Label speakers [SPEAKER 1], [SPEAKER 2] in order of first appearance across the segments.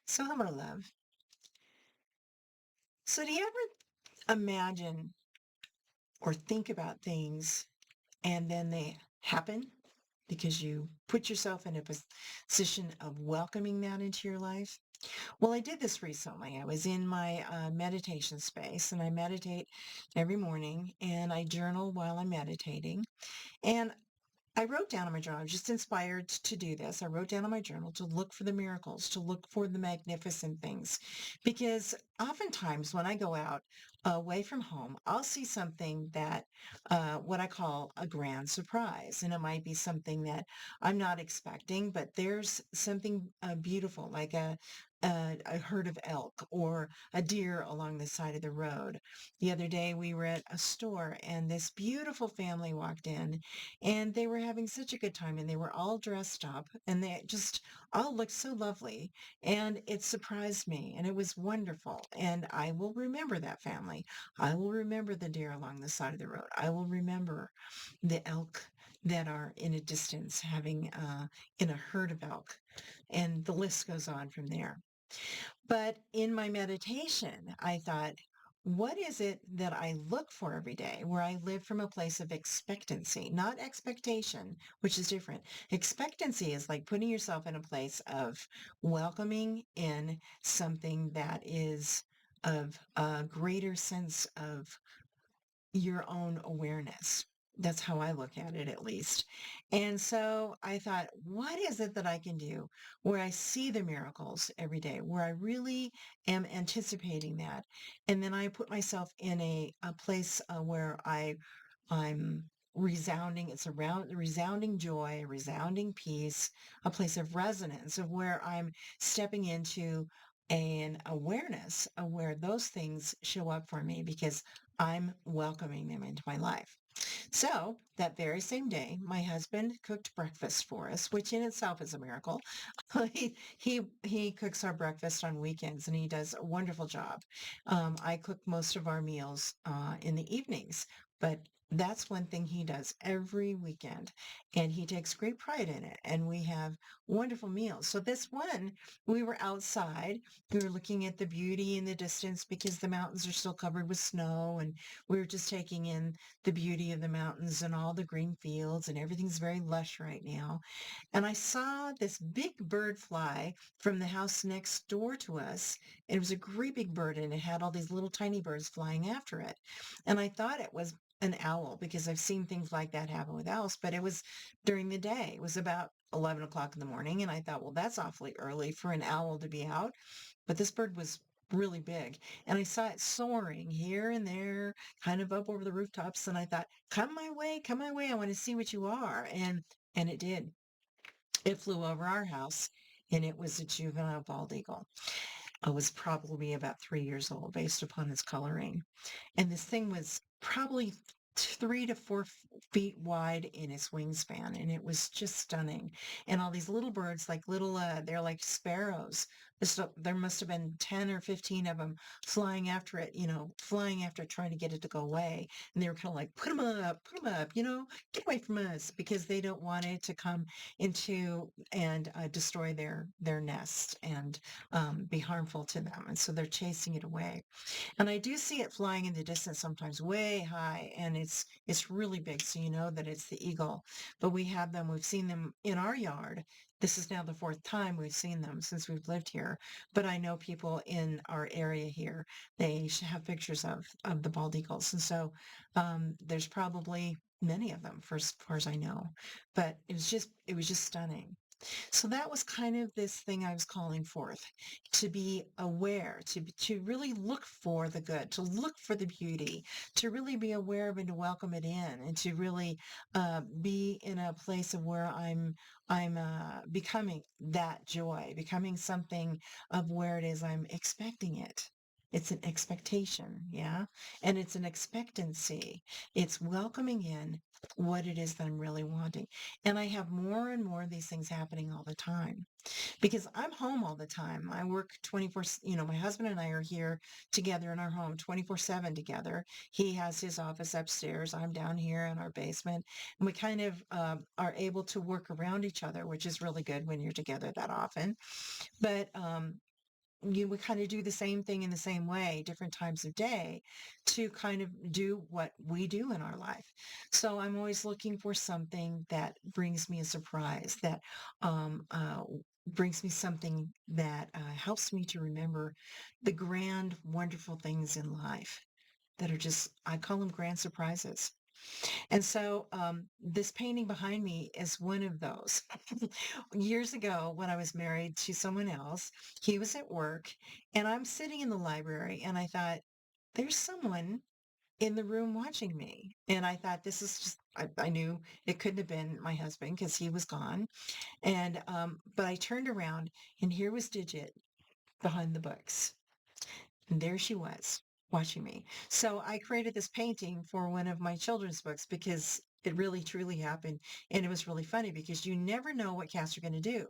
[SPEAKER 1] So, hello, love. So, do you ever imagine or think about things and then they happen because you put yourself in a position of welcoming that into your life? Well, I did this recently. I was in my meditation space and I meditate every morning and I journal while I'm meditating. And I wrote down in my journal, I was just inspired to do this. I wrote down in my journal to look for the miracles, to look for the magnificent things. Because oftentimes when I go out away from home, I'll see something that, what I call a grand surprise. And it might be something that I'm not expecting, but there's something beautiful, like a herd of elk or a deer along the side of the road. The other day we were at a store and this beautiful family walked in and they were having such a good time and they were all dressed up and they just all looked so lovely. And it surprised me and it was wonderful. And I will remember that family. I will remember the deer along the side of the road. I will remember the elk that are in a distance having in a herd of elk. And the list goes on from there. But in my meditation, I thought, what is it that I look for every day where I live from a place of expectancy, not expectation, which is different. Expectancy is like putting yourself in a place of welcoming in something that is of a greater sense of your own awareness. That's how I look at it, at least. And so I thought, what is it that I can do where I see the miracles every day, where I really am anticipating that? And then I put myself in a place where I'm resounding, it's around resounding joy, resounding peace, a place of resonance of where I'm stepping into an awareness of where those things show up for me because I'm welcoming them into my life. So that very same day, my husband cooked breakfast for us, which in itself is a miracle. He cooks our breakfast on weekends, and he does a wonderful job. I cook most of our meals in the evenings, but that's one thing he does every weekend, and he takes great pride in it. And we have wonderful meals. So this one, we were outside. We were looking at the beauty in the distance because the mountains are still covered with snow, and we were just taking in the beauty of the mountains and all the green fields, and everything's very lush right now. And I saw this big bird fly from the house next door to us. It was a great big bird and it had all these little tiny birds flying after it. And I thought it was an owl because I've seen things like that happen with owls, but it was during the day. It was about 11 o'clock in the morning. And I thought, well, that's awfully early for an owl to be out. But this bird was really big. And I saw it soaring here and there, kind of up over the rooftops. And I thought, come my way, come my way. I want to see what you are. And it did. It flew over our house and it was a juvenile bald eagle. It was probably about 3 years old based upon its coloring. And this thing was probably 3 to 4 feet wide in its wingspan. And it was just stunning. And all these little birds, like little, they're like sparrows. There must have been 10 or 15 of them flying after it, flying after it, trying to get it to go away. And they were kind of like, put them up, get away from us because they don't want it to come into and destroy their nest and be harmful to them. And so they're chasing it away. And I do see it flying in the distance sometimes way high, and it's really big, so you know that it's the eagle. But we've seen them in our yard. This is now the fourth time we've seen them since we've lived here. But I know people in our area here, they have pictures of the bald eagles. And so there's probably many of them for as far as I know. But it was just stunning. So that was kind of this thing I was calling forth to be aware, to really look for the good, to look for the beauty, to really be aware of and to welcome it in, and to really be in a place of where I'm becoming that joy, becoming something of where it is I'm expecting it. It's an expectation, yeah, and it's an expectancy. It's welcoming in what it is that I'm really wanting. And I have more and more of these things happening all the time because I'm home all the time. I work 24, my husband and I are here together in our home 24/7 together. He has his office upstairs. I'm down here in our basement. And we kind of are able to work around each other, which is really good when you're together that often. But you would kind of do the same thing in the same way, different times of day to kind of do what we do in our life. So I'm always looking for something that brings me a surprise, that brings me something that helps me to remember the grand, wonderful things in life that are just, I call them grand surprises. And so this painting behind me is one of those. Years ago, when I was married to someone else, he was at work and I'm sitting in the library and I thought, there's someone in the room watching me. And I thought, this is just, I knew it couldn't have been my husband because he was gone. And, but I turned around and here was Digit behind the books. And there she was watching me. So I created this painting for one of my children's books because it really truly happened. And it was really funny because you never know what cats are going to do.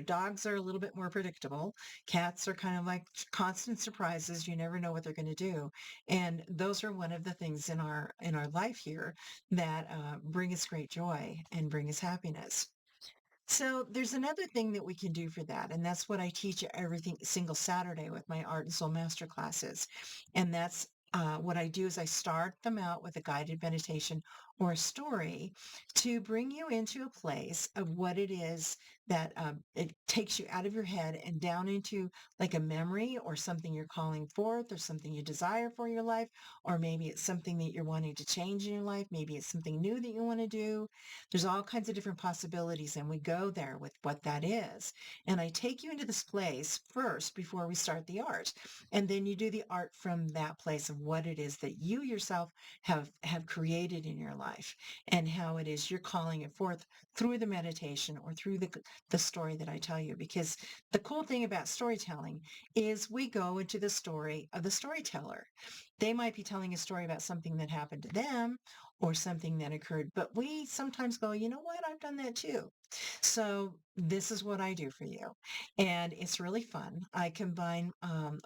[SPEAKER 1] Dogs are a little bit more predictable. Cats are kind of like constant surprises. You never know what they're going to do. And those are one of the things in our life here that bring us great joy and bring us happiness. So there's another thing that we can do for that, and that's what I teach everything single Saturday with my Art and Soul Master classes. And that's what I do is I start them out with a guided meditation or a story to bring you into a place of what it is that it takes you out of your head and down into like a memory or something you're calling forth or something you desire for your life, or maybe it's something that you're wanting to change in your life. Maybe it's something new that you want to do. There's all kinds of different possibilities, and we go there with what that is. And I take you into this place first before we start the art. And then you do the art from that place of what it is that you yourself have created in your life and how it is you're calling it forth through the meditation or through the story that I tell you. Because the cool thing about storytelling is we go into the story of the storyteller. They might be telling a story about something that happened to them or something that occurred. But we sometimes go, you know what? I've done that too. So this is what I do for you. And it's really fun. I combine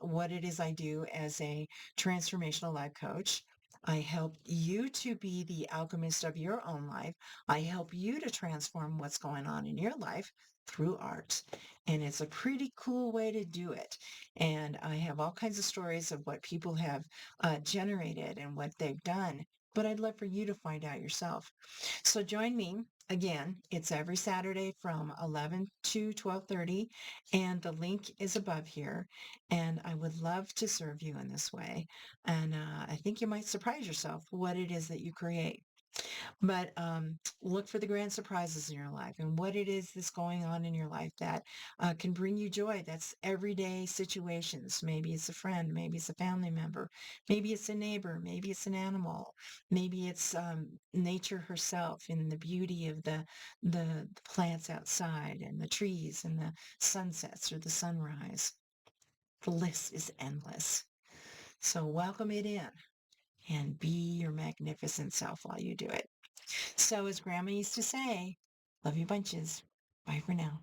[SPEAKER 1] what it is I do as a transformational life coach. I help you to be the alchemist of your own life. I help you to transform what's going on in your life through art. And it's a pretty cool way to do it. And I have all kinds of stories of what people have generated and what they've done, but I'd love for you to find out yourself. So join me again. It's every Saturday from 11 to 12:30, and the link is above here. And I would love to serve you in this way. And I think you might surprise yourself what it is that you create. But look for the grand surprises in your life and what it is that's going on in your life that can bring you joy. That's everyday situations. Maybe it's a friend, maybe it's a family member, maybe it's a neighbor, maybe it's an animal, maybe it's nature herself in the beauty of the plants outside and the trees and the sunsets or the sunrise. The list is endless. So welcome it in and be your magnificent self while you do it. So as Grandma used to say, love you bunches. Bye for now.